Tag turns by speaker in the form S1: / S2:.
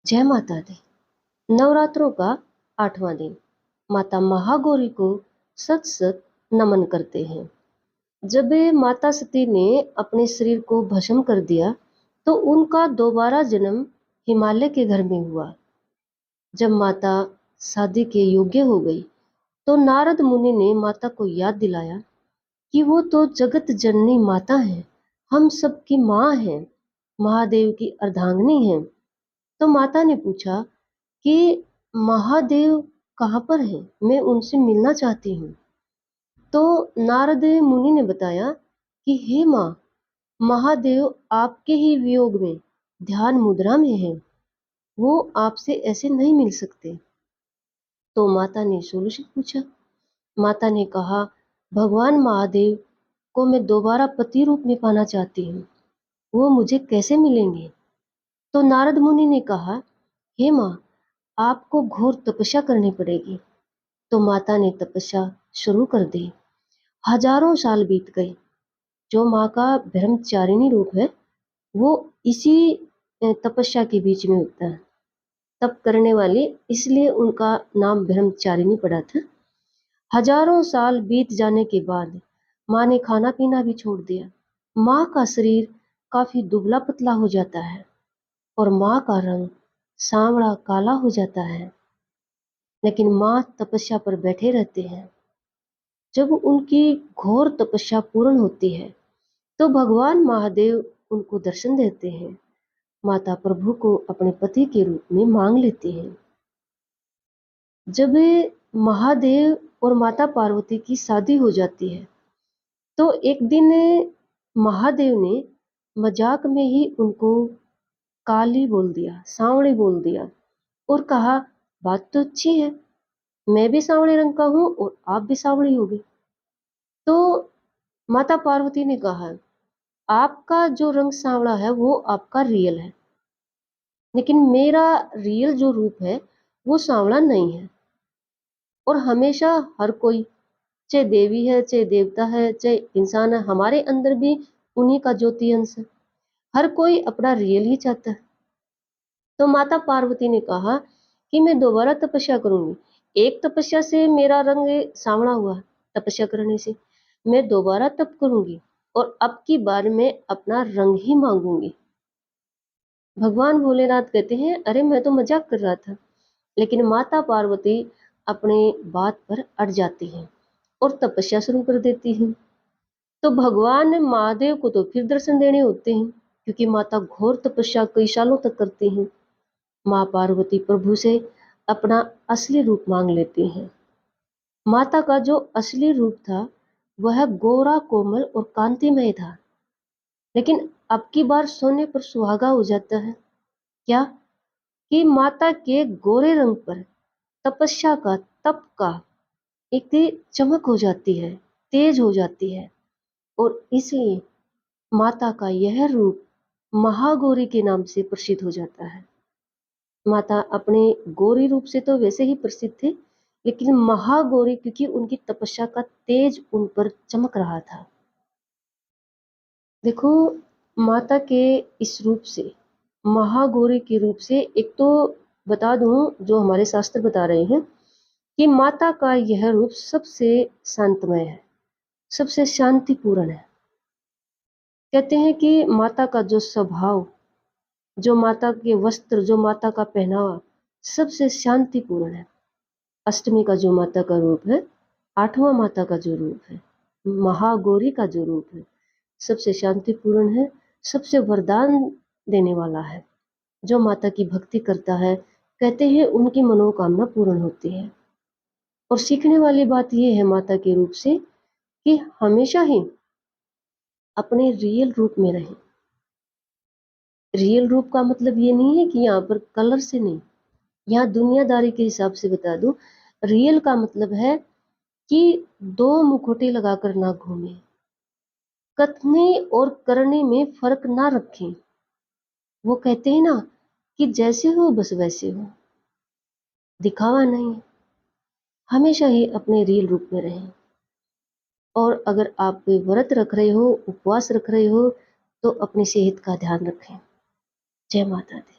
S1: जय माता दी। नवरात्रों का 8वां दिन माता महागौरी को सत सत नमन करते हैं। जब माता सती ने अपने शरीर को भस्म कर दिया तो उनका दोबारा जन्म हिमालय के घर में हुआ। जब माता शादी के योग्य हो गई तो नारद मुनि ने माता को याद दिलाया कि वो तो जगत जननी माता है, हम सबकी माँ हैं, महादेव की अर्धांगिनी हैं। तो माता ने पूछा कि महादेव कहाँ पर है, मैं उनसे मिलना चाहती हूँ। तो नारद मुनि ने बताया कि हे माँ, महादेव आपके ही वियोग में ध्यान मुद्रा में है, वो आपसे ऐसे नहीं मिल सकते। तो माता ने सोल्यूशन पूछा। माता ने कहा, भगवान महादेव को मैं दोबारा पति रूप में पाना चाहती हूँ, वो मुझे कैसे मिलेंगे। तो नारद मुनि ने कहा, हे माँ, आपको घोर तपस्या करनी पड़ेगी। तो माता ने तपस्या शुरू कर दी। हजारों साल बीत गए। जो माँ का ब्रह्मचारिणी रूप है वो इसी तपस्या के बीच में होता है। तप करने वाली, इसलिए उनका नाम ब्रह्मचारिणी पड़ा था। हजारों साल बीत जाने के बाद माँ ने खाना पीना भी छोड़ दिया। माँ का शरीर काफी दुबला पतला हो जाता है और माँ का रंग सांवला काला हो जाता है। लेकिन माँ तपस्या पर बैठे रहते हैं। जब उनकी घोर तपस्या पूर्ण होती है तो भगवान महादेव उनको दर्शन देते हैं। माता प्रभु को अपने पति के रूप में मांग लेती हैं। जब महादेव और माता पार्वती की शादी हो जाती है तो एक दिन महादेव ने मजाक में ही उनको काली बोल दिया, सांवली बोल दिया और कहा, बात तो अच्छी है, मैं भी सांवले रंग का हूँ और आप भी सांवली होगी। तो माता पार्वती ने कहा, आपका जो रंग सांवला है वो आपका रियल है, लेकिन मेरा रियल जो रूप है वो सांवला नहीं है। और हमेशा हर कोई, चाहे देवी है, चाहे देवता है, चाहे इंसान है, हमारे अंदर भी उन्हीं का ज्योति अंश है। हर कोई अपना रियल ही चाहता है। तो माता पार्वती ने कहा कि मैं दोबारा तपस्या करूंगी। एक तपस्या से मेरा रंग सांवला हुआ, तपस्या करने से मैं दोबारा तप करूंगी और अब की बार मैं अपना रंग ही मांगूंगी। भगवान भोलेनाथ कहते हैं, अरे मैं तो मजाक कर रहा था। लेकिन माता पार्वती अपने बात पर अड़ जाती हैं और तपस्या शुरू कर देती हैं। तो भगवान महादेव को तो फिर दर्शन देने होते हैं, क्योंकि माता घोर तपस्या कई सालों तक करती हैं। माँ पार्वती प्रभु से अपना असली रूप मांग लेती हैं। माता का जो असली रूप था वह गोरा, कोमल और कांतिमय था। लेकिन अब की बार सोने पर सुहागा हो जाता है। क्या कि माता के गोरे रंग पर तपस्या का, तप का एक चमक हो जाती है, तेज हो जाती है। और इसलिए माता का यह रूप महागौरी के नाम से प्रसिद्ध हो जाता है। माता अपने गौरी रूप से तो वैसे ही प्रसिद्ध थे, लेकिन महागौरी क्योंकि उनकी तपस्या का तेज उन पर चमक रहा था। देखो, माता के इस रूप से, महागौरी के रूप से, एक तो बता दूं जो हमारे शास्त्र बता रहे हैं कि माता का यह रूप सबसे शांतमय है, सबसे शांतिपूर्ण है। कहते हैं कि माता का जो स्वभाव, जो माता के वस्त्र, जो माता का पहनावा सबसे शांतिपूर्ण है। अष्टमी का जो माता का रूप है, 8वां माता का जो रूप है, महागौरी का जो रूप है, सबसे शांतिपूर्ण है, सबसे वरदान देने वाला है। जो माता की भक्ति करता है, कहते हैं उनकी मनोकामना पूर्ण होती है। और सीखने वाली बात यह है माता के रूप से कि हमेशा ही अपने रियल रूप में रहें। रियल रूप का मतलब ये नहीं है कि यहाँ पर कलर से नहीं, यहाँ दुनियादारी के हिसाब से बता दूं, रियल का मतलब है कि दो मुखौटे लगाकर ना घूमें, कथने और करने में फर्क ना रखें। वो कहते हैं ना कि जैसे हो बस वैसे हो, दिखावा नहीं, हमेशा ही अपने रियल रूप में रहें। और अगर आप व्रत रख रहे हो, उपवास रख रहे हो, तो अपनी सेहत का ध्यान रखें। जय माता दी।